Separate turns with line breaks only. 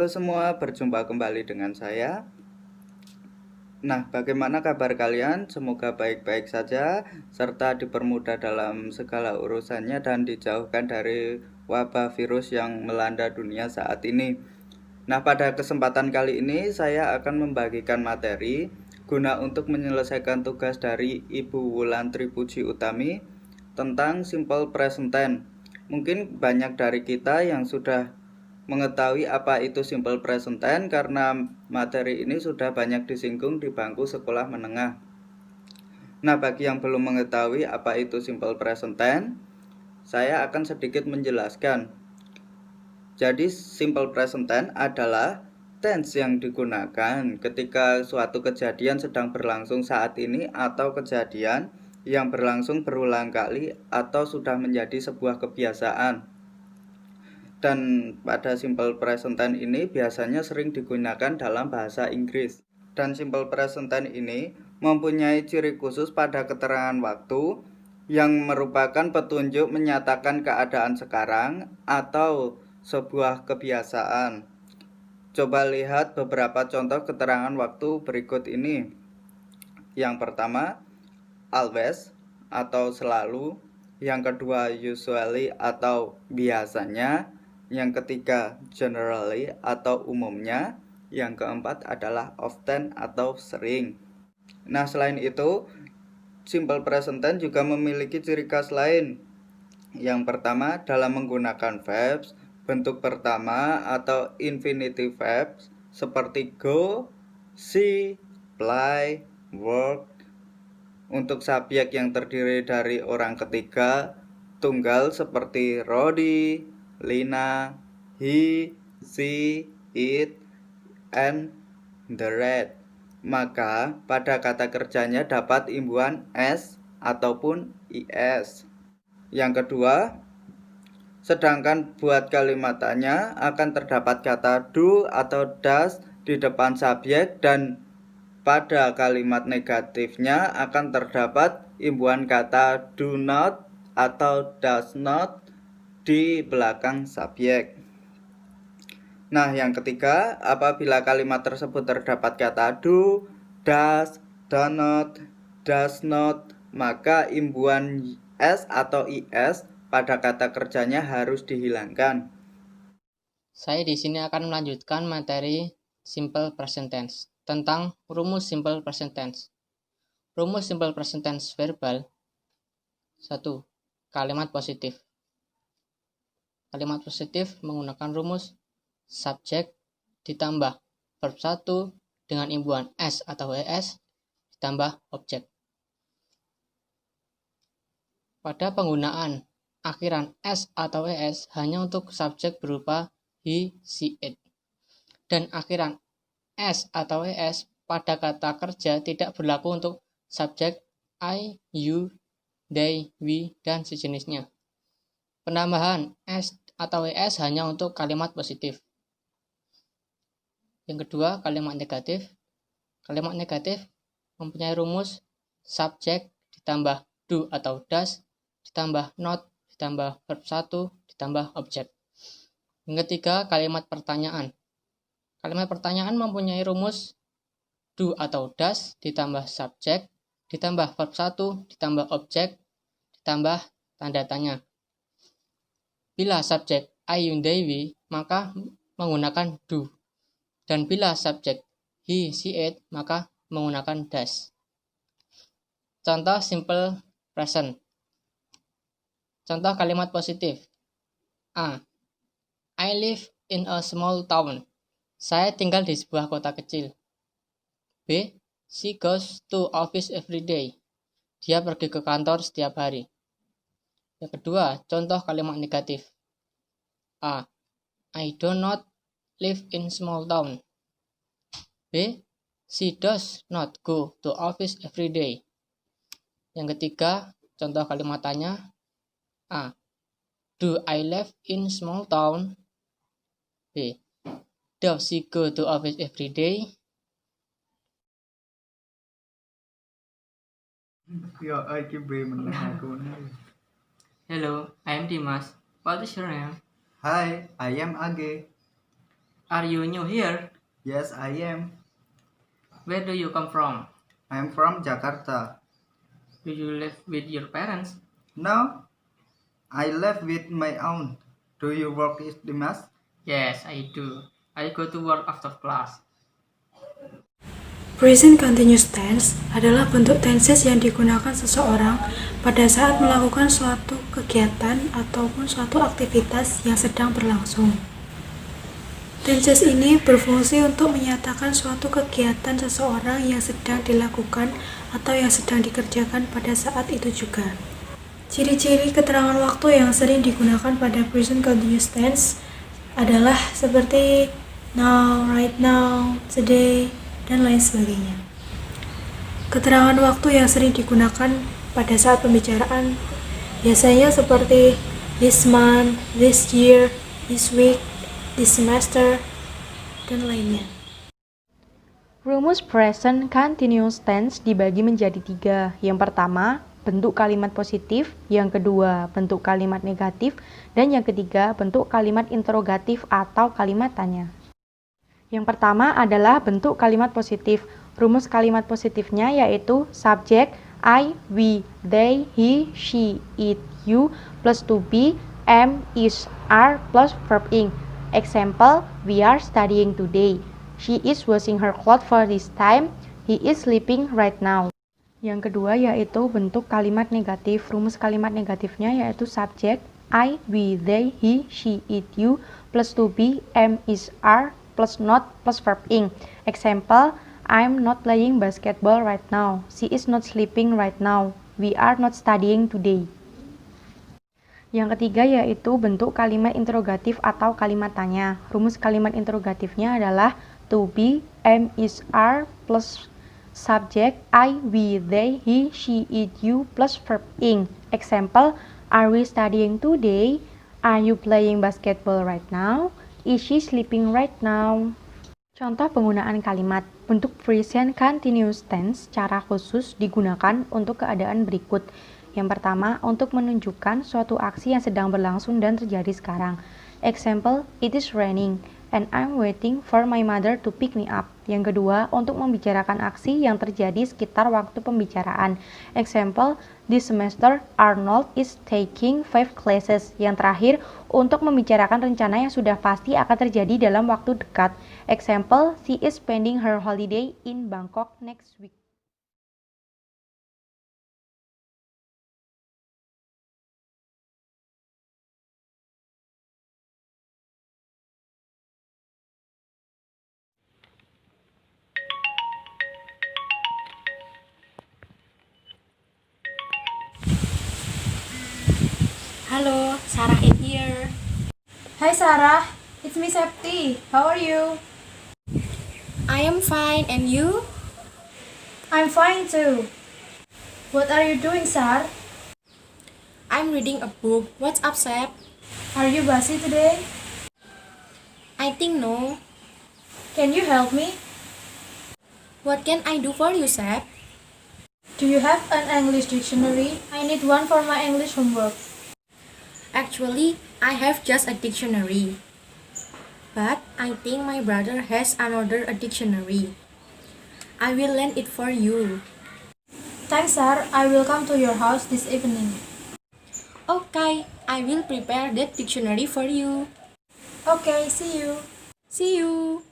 Halo semua, berjumpa kembali dengan saya. Nah, bagaimana kabar kalian? Semoga baik-baik saja, serta dipermudah dalam segala urusannya dan dijauhkan dari wabah virus yang melanda dunia saat ini. Nah, pada kesempatan kali ini saya akan membagikan materi guna untuk menyelesaikan tugas dari Ibu Wulantri Puji Utami tentang Simple Present Tense. Mungkin banyak dari kita yang sudah mengetahui apa itu Simple Present Tense karena materi ini sudah banyak disinggung di bangku sekolah menengah. Nah, bagi yang belum mengetahui apa itu Simple Present Tense, saya akan sedikit menjelaskan. Jadi simple present tense adalah tense yang digunakan ketika suatu kejadian sedang berlangsung saat ini atau kejadian yang berlangsung berulang kali atau sudah menjadi sebuah kebiasaan. Dan pada simple present tense ini biasanya sering digunakan dalam bahasa Inggris. Dan simple present tense ini mempunyai ciri khusus pada keterangan waktu yang merupakan petunjuk menyatakan keadaan sekarang atau sebuah kebiasaan. Coba lihat beberapa contoh keterangan waktu berikut ini. Yang pertama, always atau selalu. Yang kedua, usually atau biasanya. Yang ketiga, generally atau umumnya. Yang keempat adalah often atau sering. Nah, selain itu, simple present tense juga memiliki ciri khas lain. Yang pertama, dalam menggunakan verbs bentuk pertama atau infinitive verbs seperti go, see, play, work. Untuk subjek yang terdiri dari orang ketiga tunggal seperti Rodi, Lina, he, she, it, and the red, maka pada kata kerjanya dapat imbuhan s ataupun is. Yang kedua, sedangkan buat kalimat tanya akan terdapat kata do atau does di depan subjek dan pada kalimat negatifnya akan terdapat imbuhan kata do not atau does not di belakang subjek. Nah, yang ketiga, apabila kalimat tersebut terdapat kata do, does, do not, does not, maka imbuhan s atau is pada kata kerjanya harus dihilangkan.
Saya di sini akan melanjutkan materi simple present tense tentang rumus simple present tense. Rumus simple present tense verbal 1. Kalimat positif. Kalimat positif menggunakan rumus subjek ditambah verb 1 dengan imbuhan s atau es ditambah objek. Pada penggunaan akhiran s atau es hanya untuk subjek berupa he, she, it. Dan akhiran s atau es pada kata kerja tidak berlaku untuk subjek I, you, they, we, dan sejenisnya. Penambahan s atau es hanya untuk kalimat positif. Yang kedua, kalimat negatif. Kalimat negatif mempunyai rumus subjek ditambah do atau does ditambah not ditambah verb 1 ditambah objek. Yang ketiga, kalimat pertanyaan. Kalimat pertanyaan mempunyai rumus do atau does ditambah subjek ditambah verb 1 ditambah objek ditambah tanda tanya. Bila subjek I, you, they, we, maka menggunakan do. Dan bila subjek he, she, it, maka menggunakan does. Contoh simple present. Contoh kalimat positif. A. I live in a small town. Saya tinggal di sebuah kota kecil. B. She goes to office every day. Dia pergi ke kantor setiap hari. Yang kedua, contoh kalimat negatif. A. I do not live in small town. B. She does not go to office every day. Yang ketiga, contoh kalimat tanya. A. Do I live in small town? B. Does she go to office every day? Hello, I am Dimas. What is your name?
Hi, I am Age.
Are you new here?
Yes, I am.
Where do you come from?
I'm from Jakarta.
Do you live with your parents?
No, I live with my aunt. Do you work is Dimas?
Yes, I do. I go to work after class.
Present continuous tense adalah bentuk tenses yang digunakan seseorang pada saat melakukan suatu kegiatan ataupun suatu aktivitas yang sedang berlangsung. Tenses ini berfungsi untuk menyatakan suatu kegiatan seseorang yang sedang dilakukan atau yang sedang dikerjakan pada saat itu juga. Ciri-ciri keterangan waktu yang sering digunakan pada present continuous tense adalah seperti now, right now, today, dan lain sebagainya. Keterangan waktu yang sering digunakan pada saat pembicaraan biasanya seperti this month, this year, this week, this semester, dan lainnya.
Rumus present continuous tense dibagi menjadi 3. Yang pertama, bentuk kalimat positif. Yang kedua, bentuk kalimat negatif. Dan yang ketiga, bentuk kalimat interrogatif atau kalimat tanya. Yang pertama adalah bentuk kalimat positif. Rumus kalimat positifnya yaitu subject I, we, they, he, she, it, you, plus to be, am, is, are, plus verb ing. Example, we are studying today. She is washing her clothes for this time. He is sleeping right now. Yang kedua yaitu bentuk kalimat negatif. Rumus kalimat negatifnya yaitu subject I, we, they, he, she, it, you, plus to be, am, is, are, plus not, plus verb ing. Example, I'm not playing basketball right now. She is not sleeping right now. We are not studying today. Yang ketiga yaitu bentuk kalimat interrogatif atau kalimat tanya. Rumus kalimat interrogatifnya adalah to be, am, is, are, plus subject I, we, they, he, she, it, you, plus verb ing. Example, are we studying today? Are you playing basketball right now? Is she sleeping right now? Contoh penggunaan kalimat. Bentuk present continuous tense secara khusus digunakan untuk keadaan berikut. Yang pertama, untuk menunjukkan suatu aksi yang sedang berlangsung dan terjadi sekarang. Example, it is raining and I'm waiting for my mother to pick me up. Yang kedua, untuk membicarakan aksi yang terjadi sekitar waktu pembicaraan. Example, this semester Arnold is taking 5 classes. Yang terakhir, untuk membicarakan rencana yang sudah pasti akan terjadi dalam waktu dekat. Example, she is spending her holiday in Bangkok next week.
Halo, Sarah in here.
Hi Sarah, it's me Septi. How are you?
I am fine, and you?
I'm fine too. What are you doing, Sar?
I'm reading a book. What's up, Sep?
Are you busy today?
I think no.
Can you help me?
What can I do for you, Sep?
Do you have an English dictionary? I need one for my English homework.
Actually, I have just a dictionary. But I think my brother has another dictionary. I will lend it for you.
Thanks, Sar. I will come to your house this evening.
Okay, I will prepare that dictionary for you.
Okay, see you.
See you.